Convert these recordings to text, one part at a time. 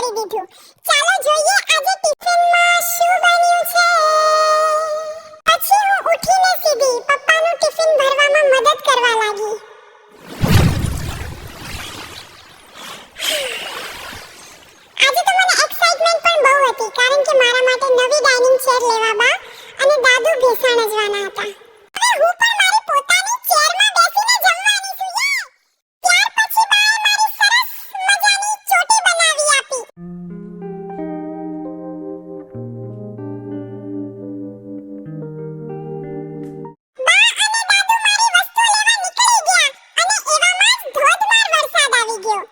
કરી દીધું. ચાલો જોઈએ આજે ટિફિનમાં શું બન્યું છે. પછી હું ઉઠીને સીધી પપ્પાનું ટિફિન ભરવામાં મદદ કરવા લાગી. આજે તો મને એક્સાઇટમેન્ટ પણ બહુ હતી કારણ કે મારા માટે નવી ડાઇનિંગ ચેર લેવા બા અને દાદુ બેસાણ જવાના હતા. હવે હું પણ મારી પોતાની ચેરમાં બેસીને જમવાની છું. ત્યાર પછી બાએ મારી સરસ મજાની ચોટી બનાવી આપી. બા અને દાદુ મારી વસ્તુ લેવા નીકળી ગયા અને એવામાં જ ધોધમાર વરસાદ આવી ગયો.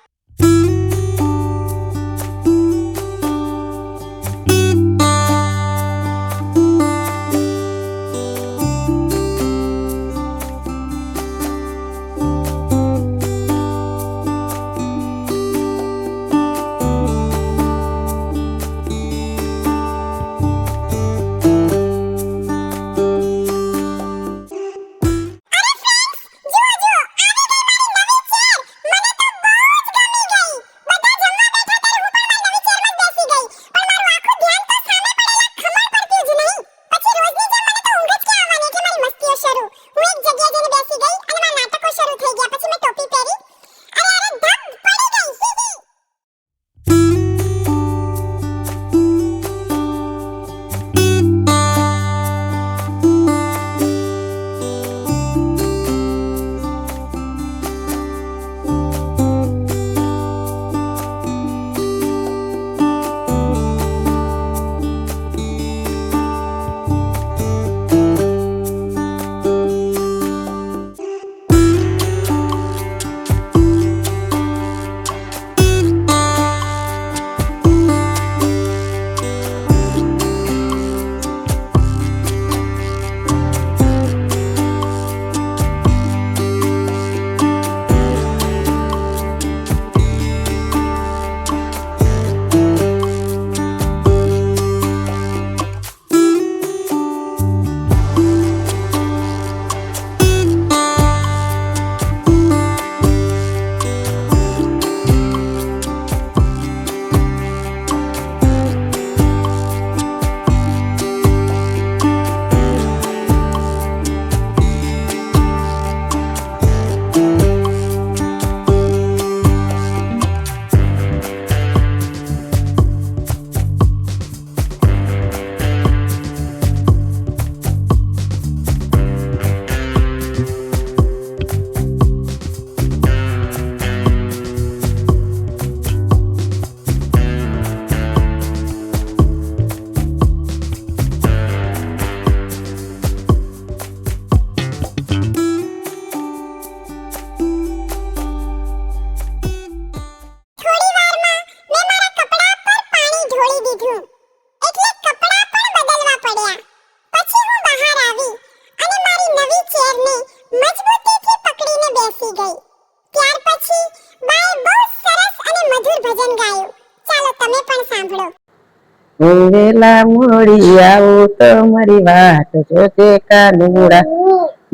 વેલા મોડી આવું તો મારી વાત જોજે કાનુડા,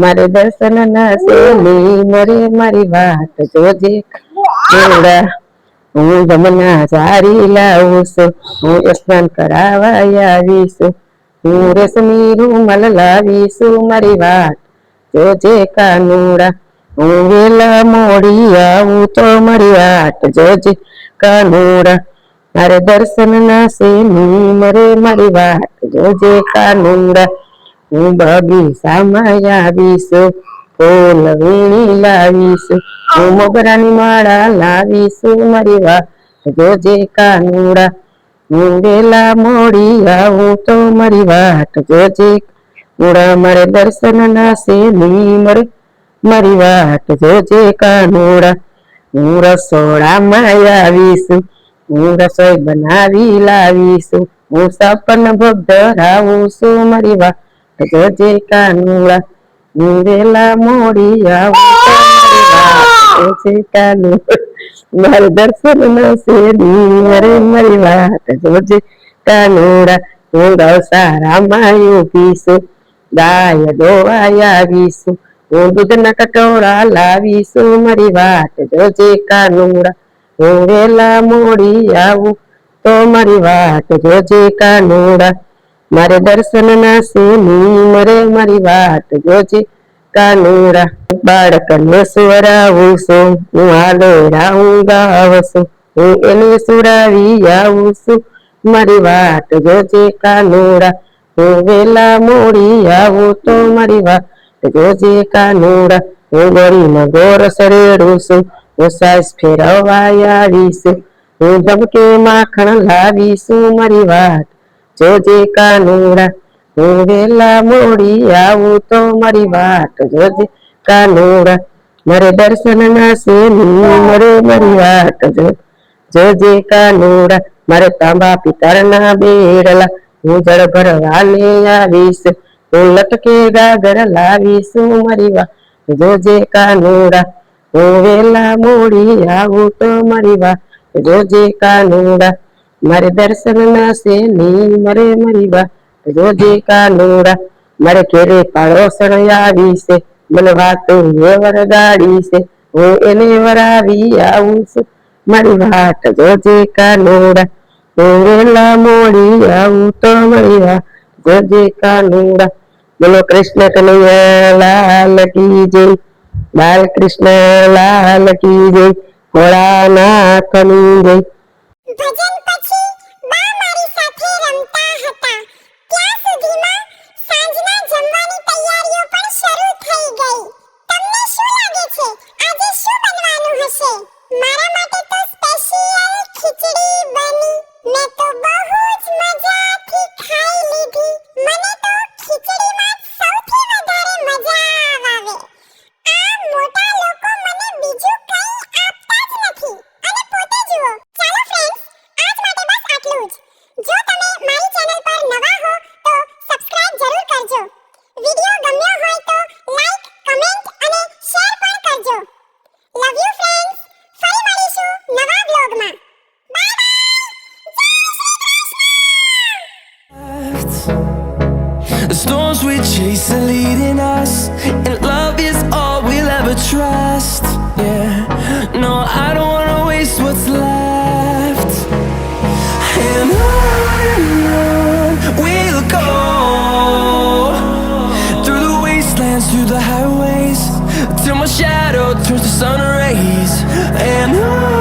મારે દર્શન ના સેલી મરે મારી વાત જોજે કાનુડા. હું જમના સારી લાવું છું, હું સ્નાન કરાવવા આવીશું, હું રેશમી રૂમાલ લાવીશું મારી વાત જોજે કાનુડા. હું વેલા મોડી આવું તો મારી વાત જોજે કાનુડા, મારે દર્શન ના સેની મરે મારી વાત જોજે કાનુડા. હું બગીચામાં આવીશું, ફૂલ વીણી લાવીશું, હું મોગરાની માળા લાવીશું મારી વાત જોજે કાનુડા. હું વેલા મોડી આવું તો મારી વાત જોજે કાનુડા, મારે દર્શન ના સેની મરે મારી વાત જોજે કાનુડા. હું રસોડામાં આવીશું, હું રસોઈ બનાવી લાવીશું, હું સપન ભોગ ધરાવું છું મારી વાત જોજે કાનુડા. હું વેલા મોડી આવું તો મારી વાત જોજે કાનુડા, મારે દર્શન ના સેની મરે મારી વાત જોજે કાનુડા. હું ગૌશાળામાં ઊભીશું, ગાય દોવા આવીશું, હું દૂધના કટોરા લાવીશું મારી વાત જોજે કાનુડા. હું વેલા મોડી આવું તો મારી વાટ જોજે કાનુડા મારે દર્શન ના સેની મરે મારી વાટ જોજે કાનુડા બાળકને સુવરાવું છું હું હાલો રાઉં ગાવ છું હું એને સુરાવી આવું છું મારી વાટ જોજે કાનુડા હું વેલા મોડી આવું તો મારી વાટ જોજે કાનુડા હું ગોરીમાં ગોર સરેડું છું હું સાસ ફેરવવા આવીશ હું ધબકે માખણ લાવીશું મારી વાત જોજે કાનુડા હું વેલા મોડી આવું તો મારી વાત જોજે કાનુડા મારે દર્શન ના સેની મરે મારી વાત જોજે કાનુડા મારે તાંબા પિત્તળના બેડલા હું જળ ભરવાને આવીશ હું લટકે ગાગર લાવીશું મારી વાત જોજે કાનુડા હું વેલા મોડી આવું તો મારી વાત જોજે કાનુડા મારે દર્શન ના સેની મરે મારી વાત જોજે કાનુડા મારે ઘેરે પાડોસણ આવી છે મને વાતો એ વરગાડી છે હું એને વરાવી આવું છું મારી વાત જોજે કાનુડા હું વેલા મોડી આવું તો મારી વાત જોજે કાનુડા બોલો કૃષ્ણ કનૈયા લાલ કી જય બાલકૃષ્ણ લાલ કી જય ભોળાનાથની જય ભજન પછી બા મારી સાથે રમતા હતા ત્યાં સુધીમાં સાંજના જમવાની તૈયારીઓ પણ શરૂ થઈ ગઈ તમને શું લાગે છે આજે શું બનવાનું હશે મારા માટે તો સ્પેશિયલ ખીચડી બની મેં તો બહુ જ મજાથી ખાઈ લીધી મને તો ખીચડીમાં સૌથી વધારે મજા આવે આ મોટા લોકો મને બીજું કંઈ આપતા જ નથી અને પોતે જુઓ ચાલો ફ્રેન્ડ્સ આજ માટે બસ આટલું જ જો તમે મારી ચેનલ પર નવા હો તો સબસ્ક્રાઇબ જરૂર કરજો વિડિયો ગમ્યો હોય તો લાઈક કમેન્ટ અને શેર પણ કરજો લવ યુ ફ્રેન્ડ્સ ફરી મળીશું નવા બ્લોગમાં બાય બાય જય Shri Krishna The storms we chase are leading us, and love is all we'll ever trust. Yeah, no, I don't wanna waste what's left. And on we'll go, through the wastelands, through the highways, till my shadow turns to sun rays. And on